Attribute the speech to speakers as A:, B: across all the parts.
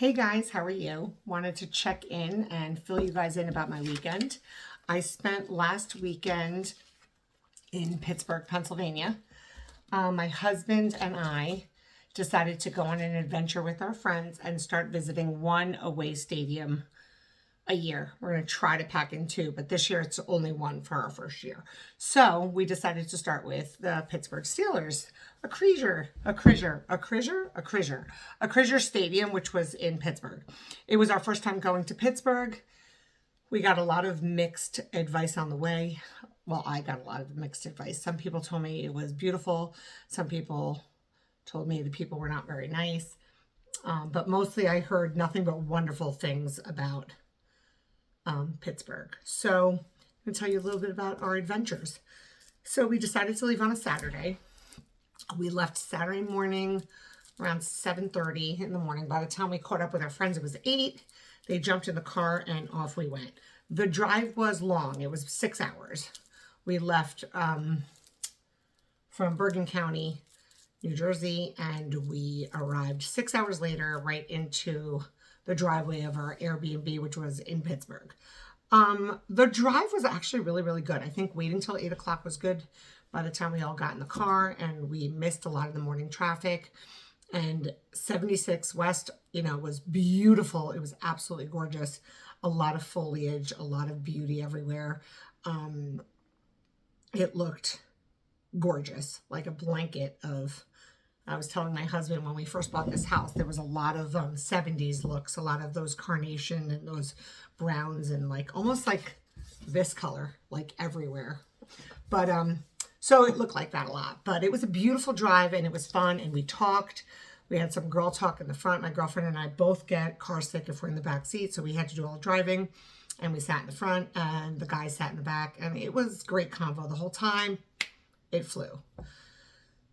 A: Hey guys, how are you? Wanted to check in and fill you guys in about my weekend. I spent last weekend in Pittsburgh, Pennsylvania. My husband and I decided to go on an adventure with our friends and start visiting one away stadium a year. We're going to try to pack in two, but this year it's only one for our first year. So we decided to start with the Pittsburgh Steelers, Acrisurestadium, Stadium, which was in Pittsburgh. It was our first time going to Pittsburgh. We got a lot of mixed advice on the way. Well, I got a lot of mixed advice. Some people told me it was beautiful. Some people told me the people were not very nice. But mostly I heard nothing but wonderful things about Pittsburgh. So I'm going to tell you a little bit about our adventures. So we decided to leave on a Saturday. We left Saturday morning around 7:30 in the morning. By the time we caught up with our friends, it was 8. They jumped in the car and off we went. The drive was long. It was 6 hours. We left from Bergen County, New Jersey, and we arrived 6 hours later right into the driveway of our Airbnb, which was in Pittsburgh. The drive was actually really, really good. I think waiting till 8 o'clock was good by the time we all got in the car, and we missed a lot of the morning traffic. And 76 West, was beautiful. It was absolutely gorgeous. A lot of foliage, a lot of beauty everywhere. It looked gorgeous, like a blanket of... I was telling my husband when we first bought this house, there was a lot of 70s looks, a lot of those carnation and those browns and almost like this color, like everywhere. But so it looked like that a lot. But it was a beautiful drive and it was fun and we talked. We had some girl talk in the front. My girlfriend and I both get car sick if we're in the back seat, so we had to do all the driving. And we sat in the front and the guy sat in the back, and it was great convo the whole time. It flew.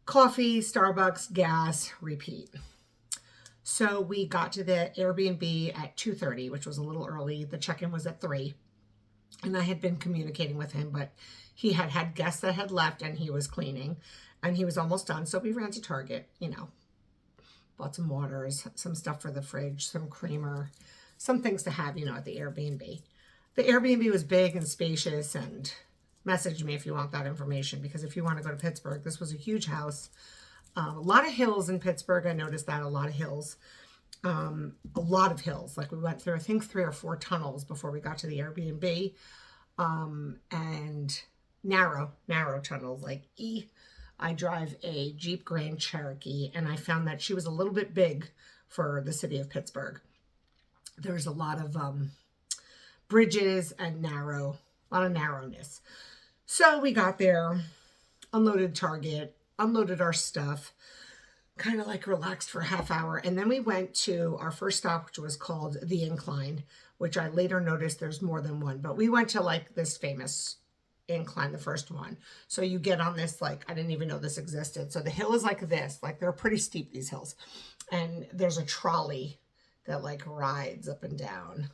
A: Coffee, Starbucks, gas, repeat. So we got to the Airbnb at 2:30, which was a little early. The check-in was at 3. And I had been communicating with him, but he had had guests that had left and he was cleaning and he was almost done. So we ran to Target, bought some waters, some stuff for the fridge, some creamer, some things to have, at the Airbnb. The Airbnb was big and spacious, and message me if you want that information, because if you want to go to Pittsburgh, this was a huge house. A lot of hills in Pittsburgh. I noticed that, a lot of hills. A lot of hills. Like we went through, I think, 3 or 4 tunnels before we got to the Airbnb. And narrow tunnels. I drive a Jeep Grand Cherokee, and I found that she was a little bit big for the city of Pittsburgh. There's a lot of bridges and a lot of narrowness. So we got there, unloaded Target, unloaded our stuff, kind of relaxed for a half hour. And then we went to our first stop, which was called the Incline, which I later noticed there's more than one. But we went to this famous incline, the first one. So you get on this, I didn't even know this existed. So the hill is like this, they're pretty steep, these hills. And there's a trolley that rides up and down.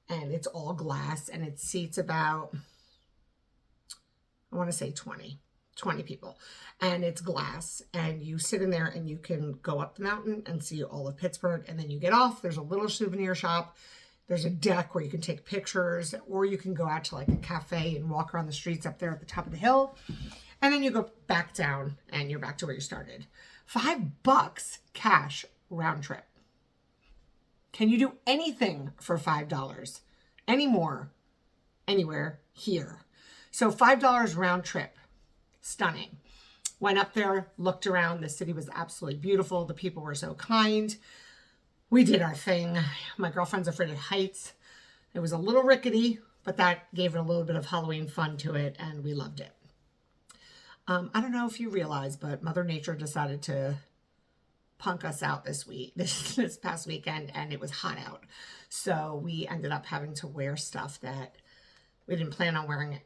A: And it's all glass, and it seats about, I want to say 20 people. And it's glass, and you sit in there and you can go up the mountain and see all of Pittsburgh. And then you get off, there's a little souvenir shop. There's a deck where you can take pictures, or you can go out to a cafe and walk around the streets up there at the top of the hill. And then you go back down and you're back to where you started. $5 cash round trip. Can you do anything for $5 anymore, anywhere here? So $5 round trip. Stunning. Went up there, looked around. The city was absolutely beautiful. The people were so kind. We did our thing. My girlfriend's afraid of heights. It was a little rickety, but that gave it a little bit of Halloween fun to it, and we loved it. I don't know if you realize, but Mother Nature decided to punk us out this past weekend, and it was hot out. So we ended up having to wear stuff that we didn't plan on wearing,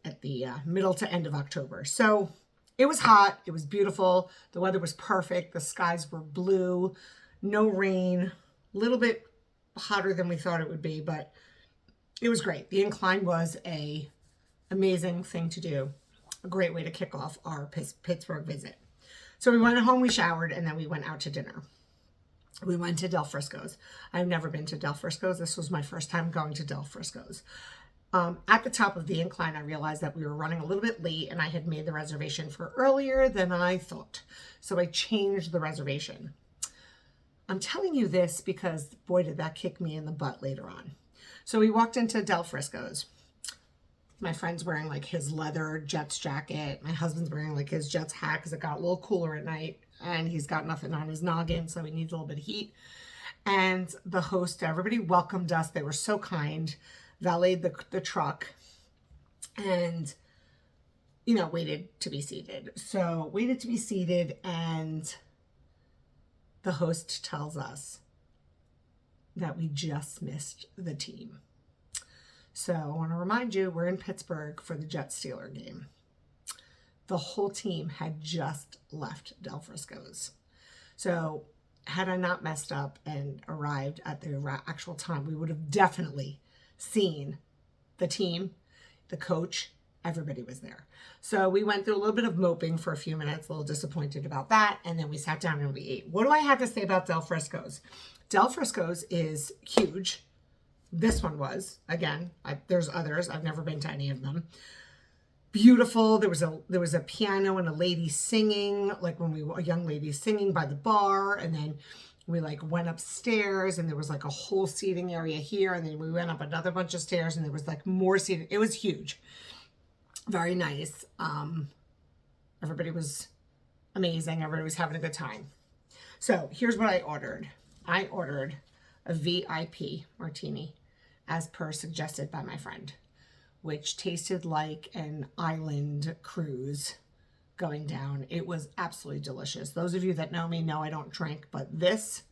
A: at the middle to end of October. So it was hot. It was beautiful. The weather was perfect. The skies were blue, no rain, a little bit hotter than we thought it would be, but it was great. The Incline was a amazing thing to do. A great way to kick off our Pittsburgh visit. So we went home, we showered, and then we went out to dinner. We went to Del Frisco's. I've never been to Del Frisco's. This was my first time going to Del Frisco's. At the top of the incline, I realized that we were running a little bit late and I had made the reservation for earlier than I thought. So I changed the reservation. I'm telling you this because, boy, did that kick me in the butt later on. So we walked into Del Frisco's. My friend's wearing like his leather Jets jacket. My husband's wearing like his Jets hat because it got a little cooler at night. And he's got nothing on his noggin, so he needs a little bit of heat. And the host, everybody welcomed us. They were so kind. Valeted the truck and, you know, waited to be seated. So waited to be seated, and the host tells us that we just missed the team. So I want to remind you, we're in Pittsburgh for the Jets-Steelers game. The whole team had just left Del Frisco's. So had I not messed up and arrived at the actual time, we would have definitely seen the team, the coach, everybody was there. So we went through a little bit of moping for a few minutes, a little disappointed about that, and then we sat down and we ate. What do I have to say about Del Frisco's? Del Frisco's is huge. This one was, again, there's others. I've never been to any of them. Beautiful. There was a piano and a lady singing, like a young lady singing by the bar, and then we like went upstairs and there was like a whole seating area here, and then we went up another bunch of stairs and there was like more seating. It was huge. Very nice. Everybody was amazing. Everybody was having a good time. So here's what I ordered. I ordered a VIP martini as per suggested by my friend, which tasted like an island cruise going down. It was absolutely delicious. Those of you that know me know I don't drink, but this,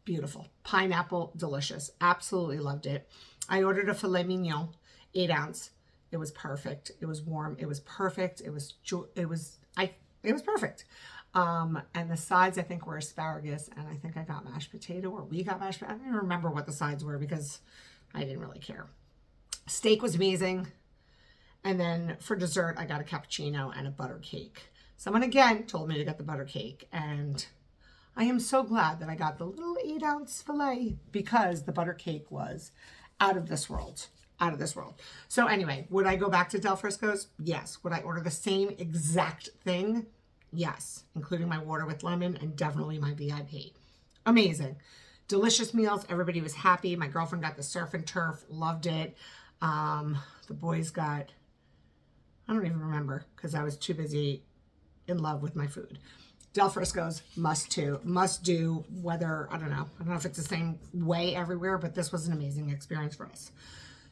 A: beautiful. Pineapple, delicious. Absolutely loved it. I ordered a filet mignon, 8 ounce. It was perfect. It was warm. It was perfect. It was perfect. And the sides I think were asparagus, and I think I got mashed potato, or we got mashed potato. I don't even remember what the sides were because I didn't really care. Steak was amazing. And then for dessert, I got a cappuccino and a butter cake. Someone again told me to get the butter cake, and I am so glad that I got the little 8 ounce filet because the butter cake was out of this world. Out of this world. So anyway, would I go back to Del Frisco's? Yes. Would I order the same exact thing? Yes. Including my water with lemon and definitely my VIP. Amazing. Delicious meals. Everybody was happy. My girlfriend got the surf and turf. Loved it. The boys got, I don't even remember because I was too busy in love with my food. Del Frisco's must do, whether, I don't know if it's the same way everywhere, but this was an amazing experience for us.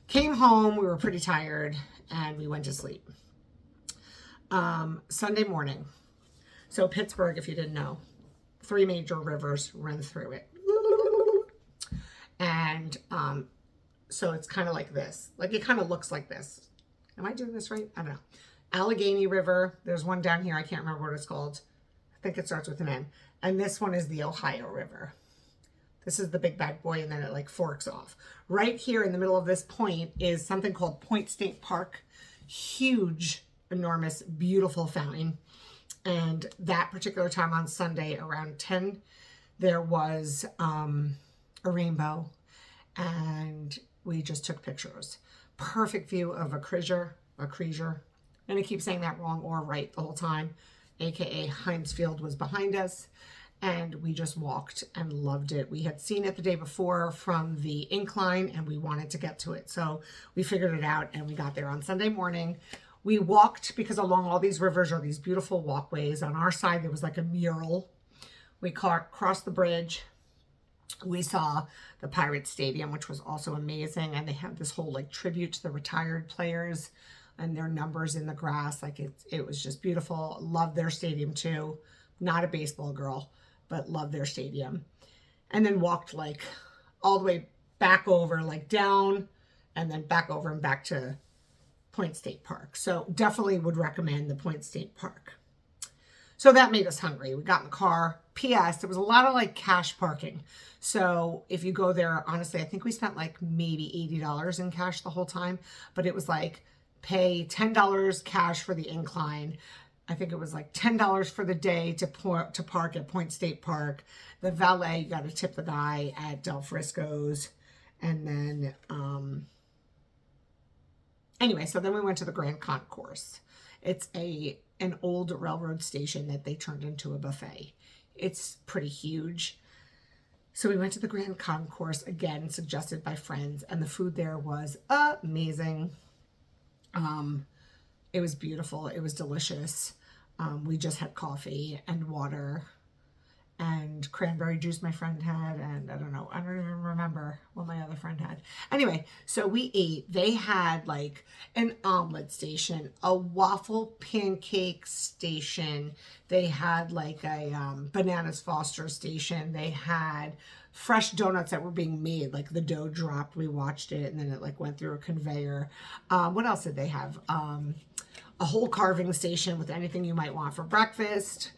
A: Came home, we were pretty tired, and we went to sleep. Sunday morning. So Pittsburgh, if you didn't know, 3 major rivers run through it. And so it's kind of like this. Like it kind of looks like this. Am I doing this right? I don't know. Allegheny River. There's one down here. I can't remember what it's called. I think it starts with an N. And this one is the Ohio River. This is the big bad boy, and then it like forks off. Right here in the middle of this point is something called Pointstatepark. Huge, enormous, beautiful fountain. And that particular time on Sunday around 10, there was a rainbow, and we just took pictures. Perfect view of acrisurestadium. And I keep saying that wrong or right the whole time. AKA Heinzfield was behind us. And we just walked and loved it. We had seen it the day before from the incline, and we wanted to get to it. So we figured it out, and we got there on Sunday morning. We walked because along all these rivers are these beautiful walkways. On our side, there was like a mural. We crossed the bridge. We saw the Pirate Stadium, which was also amazing. And they have this whole like tribute to the retired players and their numbers in the grass. Like it was just beautiful. Loved their stadium too. Not a baseball girl, but loved their stadium. And then walked like all the way back over, like down, and then back over and back to Pointstatepark. So definitely would recommend the Pointstatepark. So that made us hungry. We got in the car. P.S. There was a lot of like cash parking. So if you go there, honestly, I think we spent like maybe $80 in cash the whole time. But it was like pay $10 cash for the incline, I think it was like $10 for the day to park at Point State Park. The valet, you got to tip the guy at Del Frisco's. And then, anyway, so then we went to the Grandconcourse. It's an old railroad station that they turned into a buffet. It's pretty huge. So we went to the Grandconcourse, again, suggested by friends, and the food there was amazing. It was beautiful. It was delicious. We just had coffee and water and cranberry juice my friend had, and I don't even remember what my other friend had. Anyway, so we ate. They had like an omelet station, a waffle pancake station. They had like a bananas Foster station. They had fresh donuts that were being made, like the dough dropped. We watched it, and then it like went through a conveyor. What else did they have? A whole carving station with anything you might want for breakfast,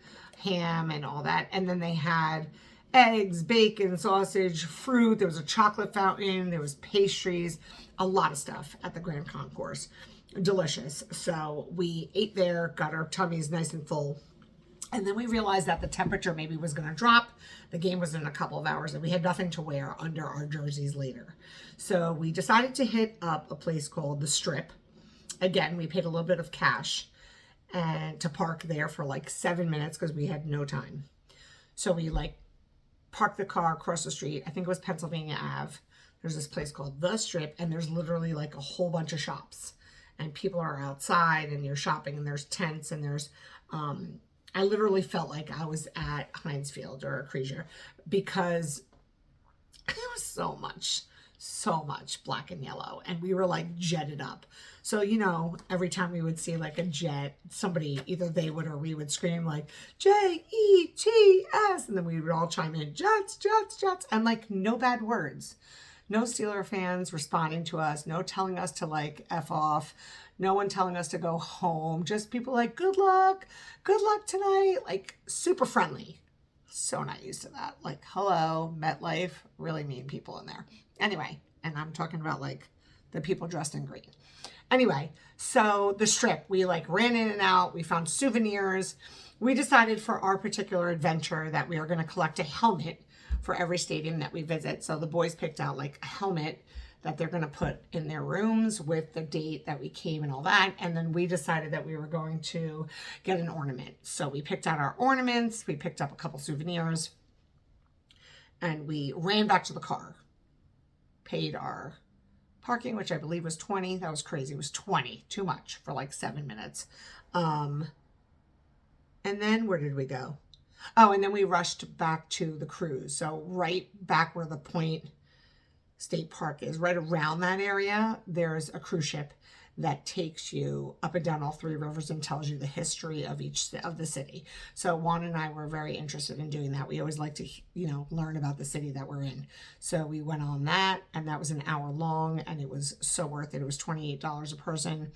A: ham and all that. And then they had eggs, bacon, sausage, fruit. There was a chocolate fountain. There was pastries, a lot of stuff at the Grandconcourse. Delicious. So we ate there, got our tummies nice and full. And then we realized that the temperature maybe was going to drop. The game was in a couple of hours and we had nothing to wear under our jerseys later. So we decided to hit up a place called the Strip. Again, we paid a little bit of cash and to park there for like 7 minutes because we had no time. So we like parked the car across the street. I think it was Pennsylvania Ave. There's this place called The Strip, and there's literally like a whole bunch of shops, and people are outside and you're shopping, and there's tents, and there's I literally felt like I was at Heinzfield or Acrisurestadium because it was so much black and yellow, and we were like jetted up. So, you know, every time we would see like a jet, somebody, either they would or we would scream like Jets, and then we would all chime in Jets, Jets, Jets, and like no bad words. No Steeler fans responding to us, no telling us to like F off, no one telling us to go home, just people like good luck tonight, like super friendly. So not used to that. Like, hello, MetLife, really mean people in there. Anyway, and I'm talking about like the people dressed in green. Anyway, so the Strip, we like ran in and out. We found souvenirs. We decided for our particular adventure that we are going to collect a helmet for every stadium that we visit. So the boys picked out like a helmet that they're going to put in their rooms with the date that we came and all that. And then we decided that we were going to get an ornament. So we picked out our ornaments. We picked up a couple souvenirs. And we ran back to the car. Paid our parking, which I believe was $20. That was crazy. It was $20. Too much for like 7 minutes. And then where did we go? Oh, and then we rushed back to the cruise. So right back where the Point State Park is, right around that area, there's a cruise ship that takes you up and down all three rivers and tells you the history of each of the city. So Juan and I were very interested in doing that. We always like to, you know, learn about the city that we're in. So we went on that, and that was an hour long, and it was so worth it. It was $28 a person,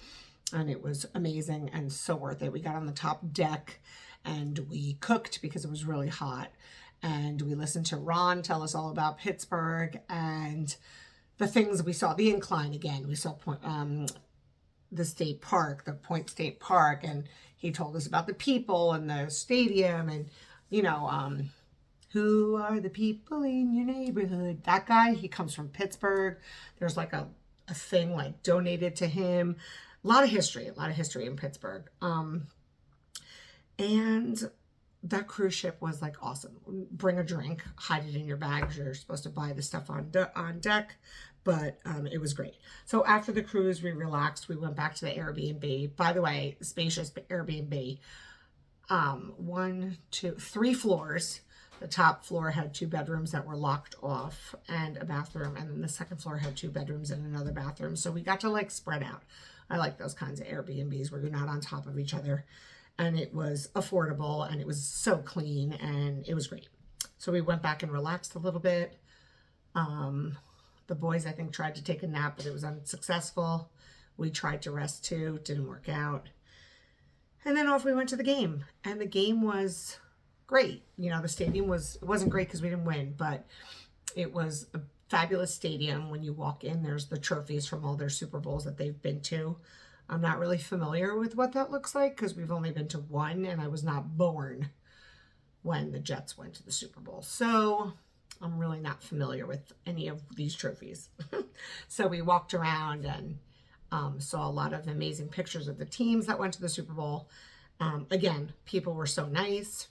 A: and it was amazing and so worth it. We got on the top deck, and we cooked because it was really hot. And we listened to Ron tell us all about Pittsburgh and the things we saw. The incline again. We saw the state park, the Point State Park, and he told us about the people and the stadium, and you know, who are the people in your neighborhood? That guy, he comes from Pittsburgh. There's like a thing like donated to him. A lot of history in Pittsburgh. And that cruise ship was like awesome. Bring a drink, hide it in your bags. You're supposed to buy the stuff on deck, but it was great. So after the cruise, we relaxed. We went back to the Airbnb. By the way, spacious Airbnb. 3 floors. The top floor had 2 bedrooms that were locked off and a bathroom, and then the second floor had 2 bedrooms and another bathroom. So we got to like spread out. I like those kinds of Airbnbs where you're not on top of each other. And it was affordable, and it was so clean, and it was great. So we went back and relaxed a little bit. The boys, I think, tried to take a nap, but it was unsuccessful. We tried to rest too. Didn't work out. And then off we went to the game. And the game was great. You know, the stadium wasn't great because we didn't win, but it was a fabulous stadium. When you walk in, there's the trophies from all their Super Bowls that they've been to. I'm not really familiar with what that looks like because we've only been to one, and I was not born when the Jets went to the Super Bowl. So I'm really not familiar with any of these trophies. So we walked around and saw a lot of amazing pictures of the teams that went to the Super Bowl. Again, people were so nice.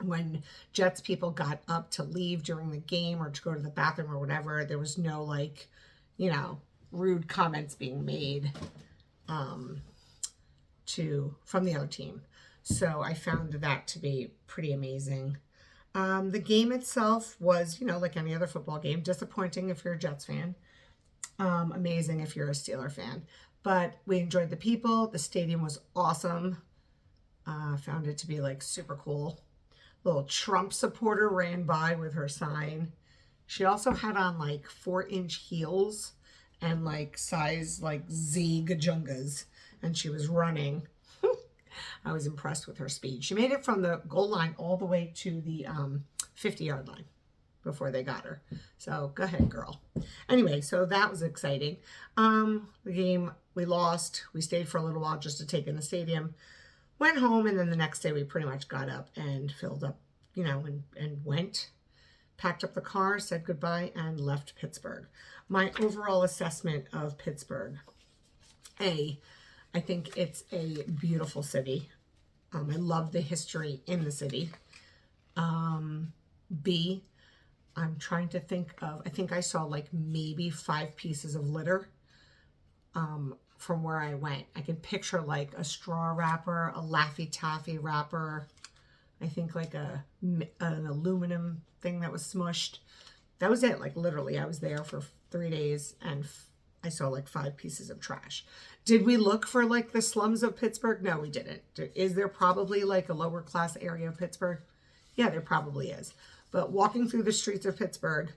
A: When Jets people got up to leave during the game or to go to the bathroom or whatever, there was no, like, you know, rude comments being made from the other team. So I found that to be pretty amazing. The game itself was, you know, like any other football game, disappointing if you're a Jets fan, amazing if you're a Steeler fan. But we enjoyed the people. The stadium was awesome. Found it to be like super cool. Little Trump supporter ran by with her sign. She also had on like 4-inch heels and like size like Z gajungas, and she was running. I was impressed with her speed. She made it from the goal line all the way to the 50-yard line before they got her. So go ahead, girl. Anyway, so that was exciting. The game, we lost. We stayed for a little while just to take in the stadium. Went home, and then the next day we pretty much got up and filled up, you know, and went, packed up the car, said goodbye, and left Pittsburgh. My overall assessment of Pittsburgh: A, I think it's a beautiful city. I love the history in the city. B, I'm trying to think of, I think I saw like maybe 5 pieces of litter from where I went. I can picture like a straw wrapper, a Laffy Taffy wrapper, I think like an aluminum thing that was smushed. That was it. Like literally, I was there for 3 days and I saw like 5 pieces of trash. Did we look for like the slums of Pittsburgh? No, we didn't. Is there probably like a lower class area of Pittsburgh? Yeah, there probably is. But walking through the streets of Pittsburgh,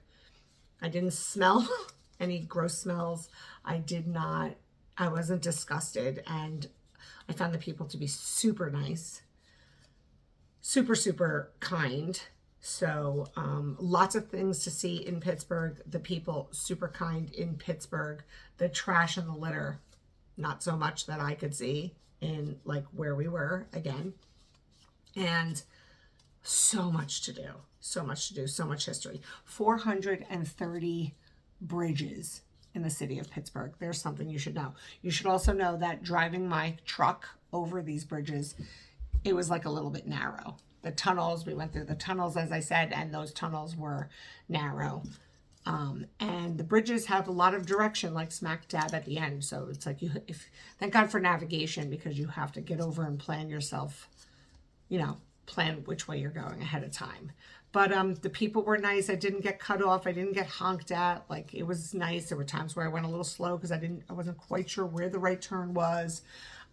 A: I didn't smell any gross smells. I wasn't disgusted, and I found the people to be super nice, super, super kind. So lots of things to see in Pittsburgh. The people, super kind in Pittsburgh. The trash and the litter, not so much that I could see in like where we were again. And so much to do, so much to do, so much history. 430 bridges in the city of Pittsburgh. There's something you should know. You should also know that driving my truck over these bridges, it was like a little bit narrow. The tunnels, we went through the tunnels, as I said, and those tunnels were narrow. And the bridges have a lot of direction, like smack dab at the end. So it's like, thank God for navigation, because you have to get over and plan yourself, you know, plan which way you're going ahead of time. But the people were nice. I didn't get cut off. I didn't get honked at. Like, it was nice. There were times where I went a little slow because I wasn't quite sure where the right turn was.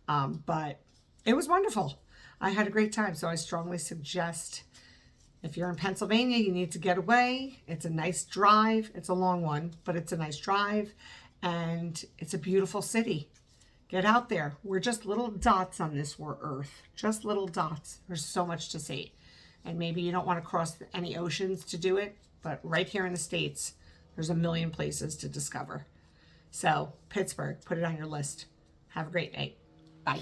A: But it was wonderful. I had a great time. So I strongly suggest, if you're in Pennsylvania, you need to get away. It's a nice drive. It's a long one, but it's a nice drive. And it's a beautiful city. Get out there. We're just little dots on this earth. Just little dots. There's so much to see. And maybe you don't want to cross any oceans to do it, but right here in the States, there's a million places to discover. So, Pittsburgh, put it on your list. Have a great night. Bye.